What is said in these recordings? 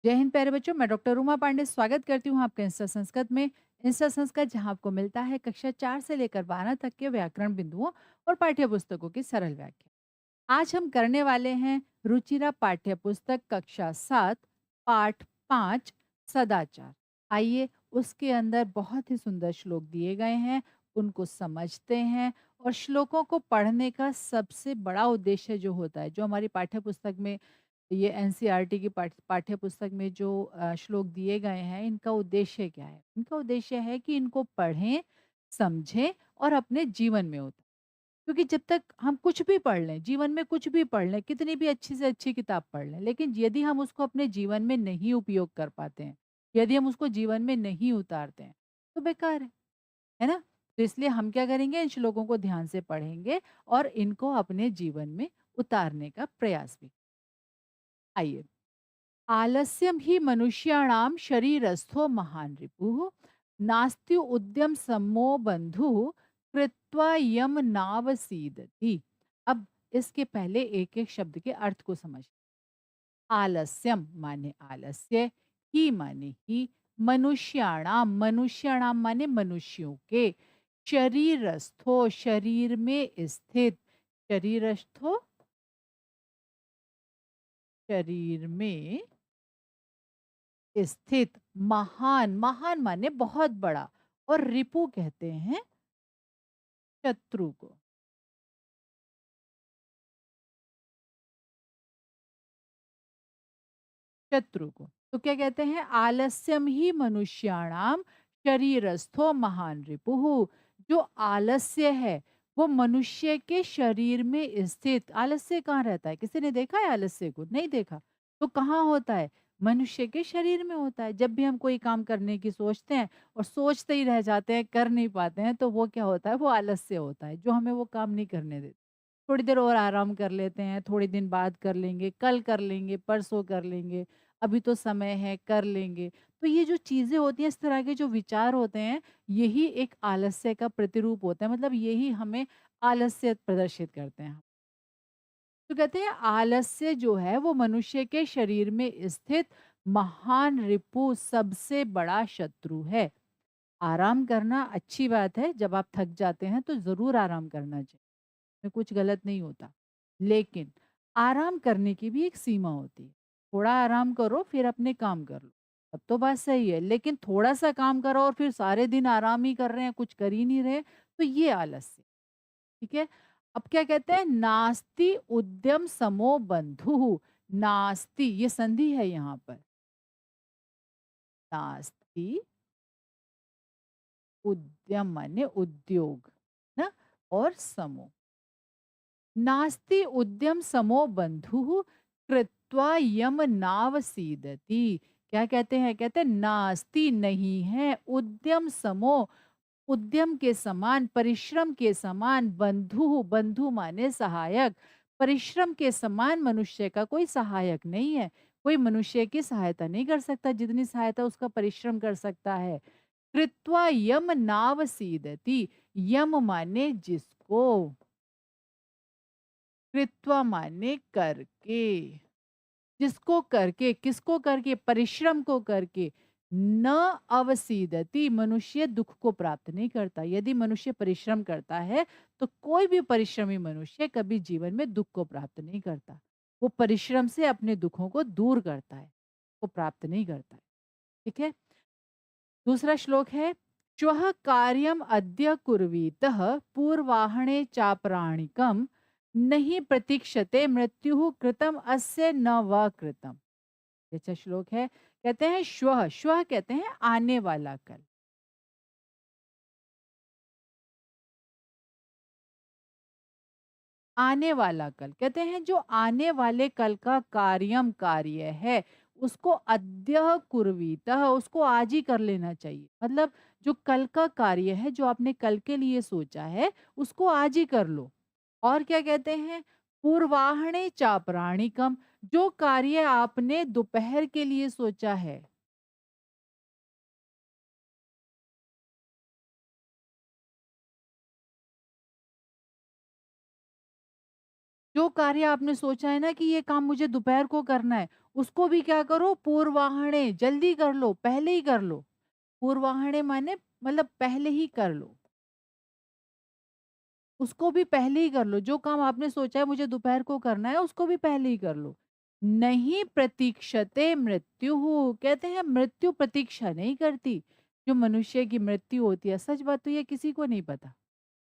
जय हिंद प्यारे बच्चों, मैं डॉक्टर रूमा पांडे स्वागत करती हूँ आपका इंस्टा संस्कृत में। इंस्टा संस्कृत जहाँ आपको मिलता है कक्षा 4 से लेकर 12 तक के व्याकरण बिंदुओं और पाठ्य पुस्तकों की सरल व्याख्या। आज हम करने वाले हैं रुचिरा पाठ्य पुस्तक कक्षा 7 पाठ 5 सदाचार। आइए उसके अंदर बहुत ही सुंदर श्लोक दिए गए हैं, उनको समझते हैं। और श्लोकों को पढ़ने का सबसे बड़ा उद्देश्य जो होता है, जो हमारी पाठ्य पुस्तक में ये एनसीईआरटी की पाठ्य पुस्तक में जो श्लोक दिए गए हैं, इनका उद्देश्य क्या है? इनका उद्देश्य है कि इनको पढ़ें, समझें और अपने जीवन में उतारें। क्योंकि जब तक हम कुछ भी पढ़ लें, जीवन में कुछ भी पढ़ लें, कितनी भी अच्छी से अच्छी किताब पढ़ लें, लेकिन यदि हम उसको अपने जीवन में नहीं उपयोग कर पाते हैं, यदि हम उसको जीवन में नहीं उतारते हैं, तो बेकार है ना? तो इसलिए हम क्या करेंगे, इन श्लोकों को ध्यान से पढ़ेंगे और इनको अपने जीवन में उतारने का प्रयास भी। आइए, आलस्यम ही मनुष्याणाम शरीरस्थो महान रिपुः नास्ति उद्यम समो बंधु कृत्वा यम नावसीदति। अब इसके पहले एक एक शब्द के अर्थ को समझ। आलस्यम माने आलस्य, ही माने ही, मनुष्याणाम मनुष्याणाम माने मनुष्यों के, शरीरस्थो शरीर में स्थित, शरीरस्थो शरीर में स्थित, महान महान माने बहुत बड़ा, और रिपु कहते हैं शत्रु को। शत्रु को तो क्या कहते हैं, आलस्यम ही मनुष्याणाम शरीरस्थो महान रिपुहु। जो आलस्य है वो मनुष्य के शरीर में स्थित। आलस्य कहाँ रहता है? किसी ने देखा है आलस्य को? नहीं देखा। तो कहाँ होता है? मनुष्य के शरीर में होता है। जब भी हम कोई काम करने की सोचते हैं और सोचते ही रह जाते हैं, कर नहीं पाते हैं, तो वो क्या होता है? वो आलस्य होता है, जो हमें वो काम नहीं करने देता। थोड़ी देर और आराम कर लेते हैं, थोड़ी दिन बाद कर लेंगे, कल कर लेंगे, परसों कर लेंगे, अभी तो समय है, कर लेंगे। तो ये जो चीज़ें होती हैं, इस तरह के जो विचार होते हैं, यही एक आलस्य का प्रतिरूप होता है। मतलब यही हमें आलस्य प्रदर्शित करते हैं। तो कहते हैं आलस्य जो है वो मनुष्य के शरीर में स्थित महान रिपु, सबसे बड़ा शत्रु है। आराम करना अच्छी बात है, जब आप थक जाते हैं तो ज़रूर आराम करना चाहिए। में कुछ गलत नहीं होता। लेकिन आराम करने की भी एक सीमा होती है। थोड़ा आराम करो फिर अपने काम कर लो, तब तो बात सही है। लेकिन थोड़ा-सा काम करो और फिर सारे दिन आराम ही कर रहे हैं, कुछ कर ही नहीं रहे, तो ये आलस्य, ठीक है? अब क्या कहते हैं, नास्ति उद्यम समो बंधुः। नास्ति ये संधि है यहाँ पर। नास्ति उद्यम माने उद्योग, ना? और समो, नास्ति उद्यम समो बंधु कृत्वा यम नावसीदति। क्या कहते हैं? कहते हैं नास्ति नहीं है, उद्यम समो उद्यम के समान, परिश्रम के समान, बंधु बंधु माने सहायक, परिश्रम के समान मनुष्य का कोई सहायक नहीं है। कोई मनुष्य की सहायता नहीं कर सकता जितनी सहायता उसका परिश्रम कर सकता है। कृत्वा यम नावसीदति, यम माने जिसको, कृत्वा माने करके, जिसको करके, किसको करके, परिश्रम को करके, न अवसीदति मनुष्य दुख को प्राप्त नहीं करता। यदि मनुष्य परिश्रम करता है तो कोई भी परिश्रमी मनुष्य कभी जीवन में दुख को प्राप्त नहीं करता। वो परिश्रम से अपने दुखों को दूर करता है, वो प्राप्त नहीं करता है। ठीक है? दूसरा श्लोक है, श्वः कार्यम अद्य कुर्वीतः पूर्वाहणे चापराणिकम नहीं प्रतीक्षते मृत्यु कृतम अस्य न व कृतम। अच्छा श्लोक है, कहते हैं श्वः, श्वः कहते हैं आने वाला कल। आने वाला कल कहते हैं जो आने वाले कल का कार्यम कार्य है, उसको अद्य कुर्वीतः, उसको आज ही कर लेना चाहिए। मतलब जो कल का कार्य है, जो आपने कल के लिए सोचा है, उसको आज ही कर लो। और क्या कहते हैं, पूर्वाहणे चापराणिकम, जो कार्य आपने दोपहर के लिए सोचा है, जो कार्य आपने सोचा है ना कि ये काम मुझे दोपहर को करना है, उसको भी क्या करो, पूर्वाह्ने जल्दी कर लो, पहले ही कर लो। पूर्वाह्ने माने मतलब पहले ही कर लो। उसको भी पहले ही कर लो। जो काम आपने सोचा है मुझे दोपहर को करना है, उसको भी पहले ही कर लो। नहीं प्रतीक्षते मृत्युः, कहते हैं मृत्यु प्रतीक्षा नहीं करती। जो मनुष्य की मृत्यु होती है, सच बात तो ये किसी को नहीं पता।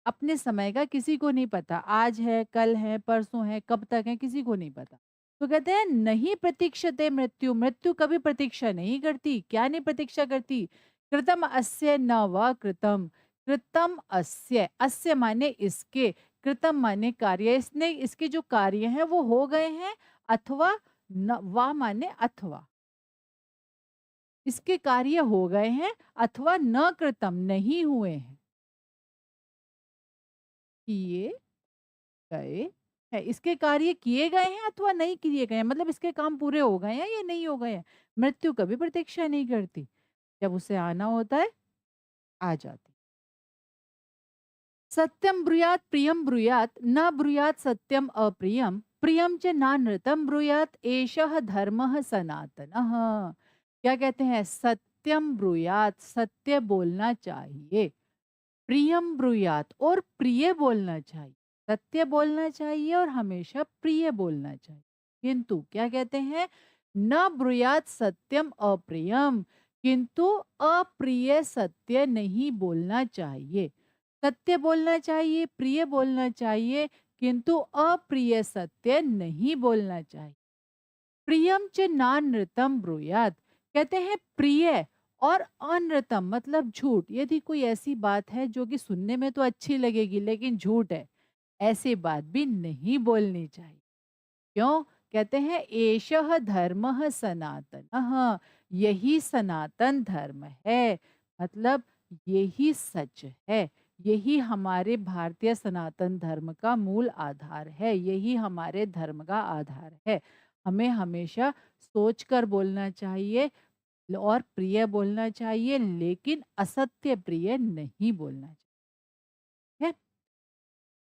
अपने समय का किसी को नहीं पता। आज है, कल है, परसों है, कब तक है, किसी को नहीं पता। तो कहते हैं नहीं प्रतीक्षते मृत्यु, मृत्यु कभी प्रतीक्षा नहीं करती। क्या नहीं प्रतीक्षा करती? कृतम अस्य न व कृतम, कृतम अस्य, अस्य माने इसके, कृतम माने कार्य, इसने इसके जो कार्य हैं वो हो गए हैं, अथवा न, वा माने अथवा, इसके कार्य हो गए हैं, अथवा न कृतम नहीं हुए हैं, किए गए है। इसके कार्य किए गए हैं अथवा नहीं किए गए हैं, मतलब इसके काम पूरे हो गए हैं या नहीं हो गए हैं। मृत्यु कभी प्रतीक्षा नहीं करती। जब उसे आना होता है, आ जाती। सत्यम ब्रूयात प्रियम ब्रूयात न ब्रूयात सत्यम अप्रियम, प्रियम च नानृतम ब्रूयात एषः धर्मः सनातनः। क्या कहते हैं? सत्यम ब्रूयात, सत्य बोलना चाहिए। प्रियम ब्रूयात, और प्रिय बोलना चाहिए। सत्य बोलना चाहिए और हमेशा प्रिय बोलना चाहिए। किंतु क्या कहते हैं? न ब्रूयात सत्यम अप्रियम, किंतु अप्रिय सत्य नहीं बोलना चाहिए। सत्य बोलना चाहिए, प्रिय बोलना चाहिए, किंतु अप्रिय सत्य नहीं बोलना चाहिए। प्रियम च नानृतम ब्रूयात, कहते हैं प्रिय और अनृतम मतलब झूठ। यदि कोई ऐसी बात है जो कि सुनने में तो अच्छी लगेगी लेकिन झूठ है, ऐसी बात भी नहीं बोलनी चाहिए। क्यों? कहते हैं एषः धर्मः सनातनः, यही सनातन धर्म है। मतलब यही सच है। यही हमारे भारतीय सनातन धर्म का मूल आधार है। यही हमारे धर्म का आधार है। हमें हमेशा सोचकर बोलना चाहिए और प्रिय बोलना चाहिए, लेकिन असत्य प्रिय नहीं बोलना चाहिए।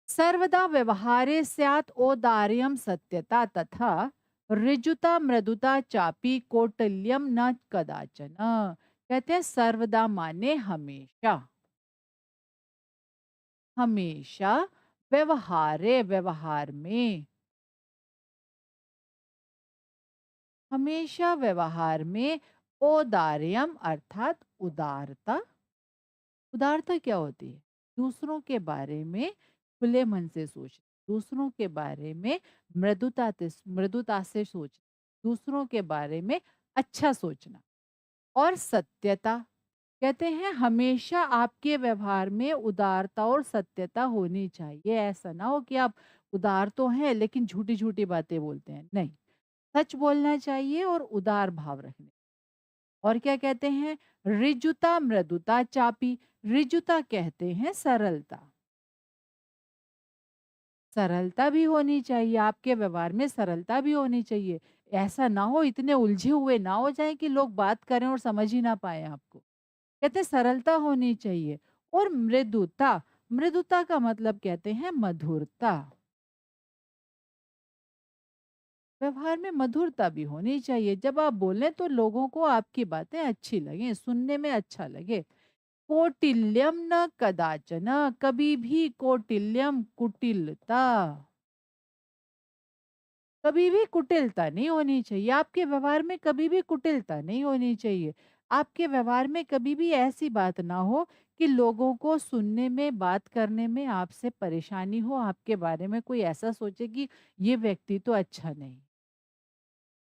सर्वदा व्यवहारे स्यात् औदार्यं सत्यता तथा ऋजुता मृदुता चापी कौटिल्यम न कदाचन। कहते हैं सर्वदा माने हमेशा, हमेशा व्यवहारे व्यवहार में, हमेशा व्यवहार में औदार्यम अर्थात उदारता। उदारता क्या होती है? दूसरों के बारे में खुले मन से सोच, दूसरों के बारे में मृदुता से सोच, दूसरों के बारे में अच्छा सोचना। और सत्यता, कहते हैं हमेशा आपके व्यवहार में उदारता और सत्यता होनी चाहिए। ऐसा ना हो कि आप उदार तो हैं लेकिन झूठी झूठी बातें बोलते हैं, नहीं। सच बोलना चाहिए और उदार भाव रखने। और क्या कहते हैं? ऋजुता मृदुता चापी, ऋजुता कहते हैं सरलता। सरलता भी होनी चाहिए, आपके व्यवहार में सरलता भी होनी चाहिए। ऐसा ना हो, इतने उलझे हुए ना हो जाएं कि लोग बात करें और समझ ही ना पाए आपको। कहते हैं सरलता होनी चाहिए। और मृदुता, मृदुता का मतलब कहते हैं मधुरता। व्यवहार में मधुरता भी होनी चाहिए। जब आप बोलें तो लोगों को आपकी बातें अच्छी लगें, सुनने में अच्छा लगे। कौटिल्यम न कदाचन, कभी भी कौटिल्यम कुटिलता, कभी भी कुटिलता नहीं होनी चाहिए। आपके व्यवहार में कभी भी कुटिलता नहीं होनी चाहिए। आपके व्यवहार में कभी भी ऐसी बात ना हो कि लोगों को सुनने में, बात करने में आपसे परेशानी हो, आपके बारे में कोई ऐसा सोचे कि ये व्यक्ति तो अच्छा नहीं।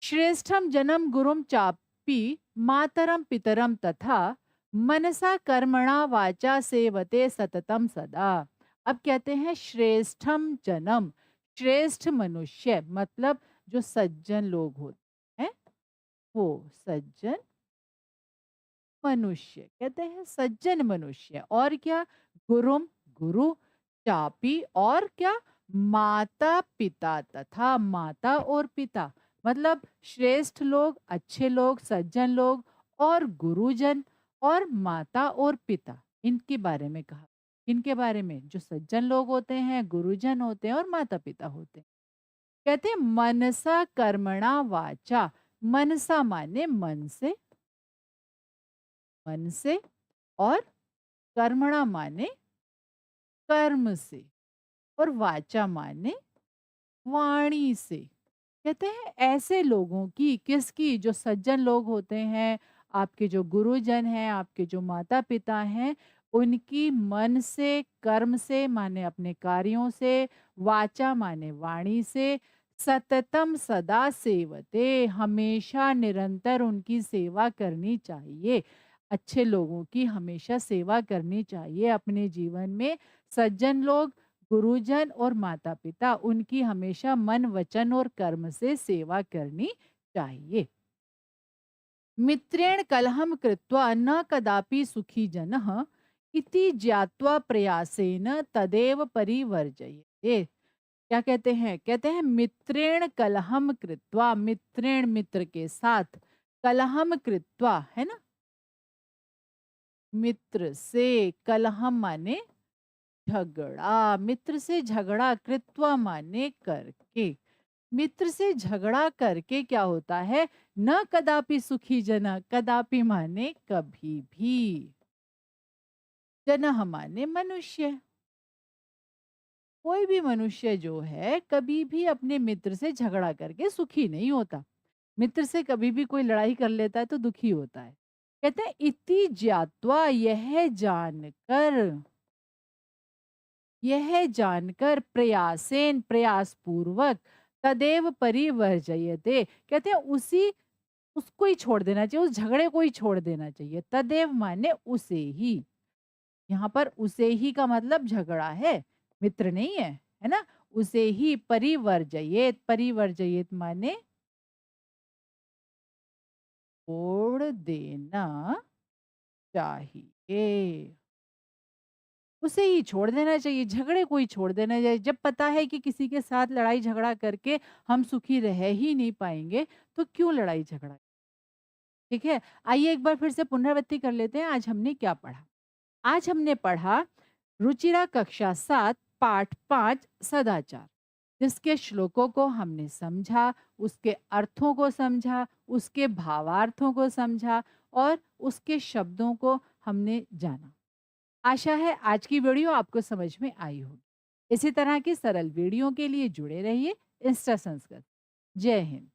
श्रेष्ठम जन्म गुरुम चापी मातरम पितरम तथा मनसा कर्मणा वाचा सेवते सततम सदा। अब कहते हैं श्रेष्ठम जन्म, श्रेष्ठ मनुष्य मतलब जो सज्जन लोग होते हैं, वो सज्जन मनुष्य, कहते हैं सज्जन मनुष्य। और क्या? गुरुम, गुरु, चापी, और क्या? माता पिता, तथा माता और पिता, मतलब श्रेष्ठ लोग, अच्छे लोग, सज्जन लोग, और गुरुजन, और माता और पिता, इनके बारे में कहा। इनके बारे में जो सज्जन लोग होते हैं, गुरुजन होते हैं और माता पिता होते हैं। कहते हैं मनसा कर्मणा वाचा। मनसा माने मन से, और कर्मणा माने कर्म से, और वाचा माने वाणी से। कहते हैं ऐसे लोगों की, किसकी, जो सज्जन लोग होते हैं, आपके जो गुरुजन हैं, आपके जो माता पिता हैं, उनकी मन से, कर्म से माने अपने कार्यों से, वाचा माने वाणी से, सततम सदा सेवते, हमेशा निरंतर उनकी सेवा करनी चाहिए। अच्छे लोगों की हमेशा सेवा करनी चाहिए अपने जीवन में। सज्जन लोग, गुरुजन और माता-पिता, उनकी हमेशा मन, वचन और कर्म से सेवा करनी चाहिए। मित्रेण कलहम कृत्वा न कदापि सुखी जनः इति ज्ञात्वा प्रयासेन तदेव परिवर्जयते। क्या कहते हैं? कहते हैं मित्रेण कलहम कृत्वा, मित्रेण मित्र के साथ, कलहम कृत्वा, है ना? मित्र से, कलहम माने झगड़ा, मित्र से झगड़ा, कृत्वा माने करके। मित्र से झगड़ा करके क्या होता है? न कदापि सुखी जना, कदापि माने कभी भी, जनः माने मनुष्य। कोई भी मनुष्य जो है कभी भी अपने मित्र से झगड़ा करके सुखी नहीं होता। मित्र से कभी भी कोई लड़ाई कर लेता है तो दुखी होता है। कहते हैं इति ज्ञात्वा, यह जानकर प्रयासेन, प्रयास पूर्वक, तदेव परिवर्जयते, कहते हैं उसी, उसको ही छोड़ देना चाहिए, उस झगड़े को ही छोड़ देना चाहिए। तदेव माने उसे ही। यहाँ पर उसे ही का मतलब झगड़ा है, मित्र नहीं है, है ना? उसे ही परिवर्जयेत, परिवर्जयेत माने छोड़ देना चाहिए। उसे ही छोड़ देना चाहिए, झगड़े को ही छोड़ देना चाहिए। जब पता है कि किसी के साथ लड़ाई झगड़ा करके हम सुखी रह ही नहीं पाएँगे, तो क्यों लड़ाई झगड़ा? ठीक है? आइए एक बार फिर से पुनरावृत्ति कर लेते हैं, आज हमने क्या पढ़ा? आज हमने पढ़ा रुचिरा कक्षा 7 पाठ 5 सदाचार, जिसके श्लोकों को हमने समझा, उसके अर्थों को समझा, उसके भावार्थों को समझा और उसके शब्दों को हमने जाना। आशा है आज की वीडियो आपको समझ में आई होगी। इसी तरह की सरल वीडियो के लिए जुड़े रहिए इंस्टा संस्कृत। जय हिंद।